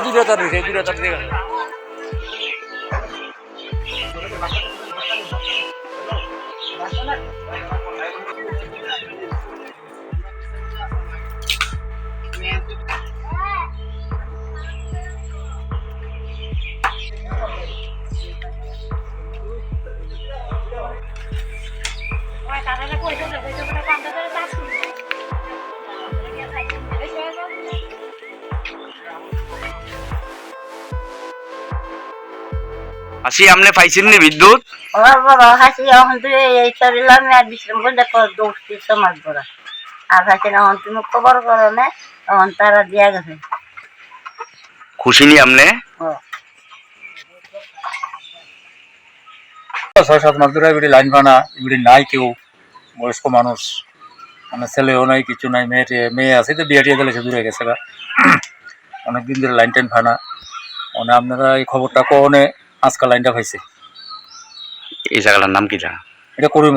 দুইটা রয়েছে, দুইটা দিয়ে গেছে। আসি আমনে পাইছেন নি বিদ্যুৎ? বাবা হাসি এখন তুই এই শরীরে আমি আর বিশ্রাম করে দেখো দৌড়ছি সমাজ করা আর হাসি না এখন তুমি খবর করো না এখন তারা দিয়া গেছে। খুশি নি আমনে? 6-7 মাস ধরে এগুলি লাইন বানা এগুলি নাই, কেউ বয়স্ক মানুষ মানে ছেলেও নাই, কিছু নাই, মেয়ে আছে তো বিয়ে টিয়ে দিলে সে দূরে গেছে। অনেকদিন ধরে লাইন টাইন ফানা মানে আপনারা এই খবরটা কনে আজকাল লাইনটা পাইছে। এই জায়গাটার নাম কি? এটা করি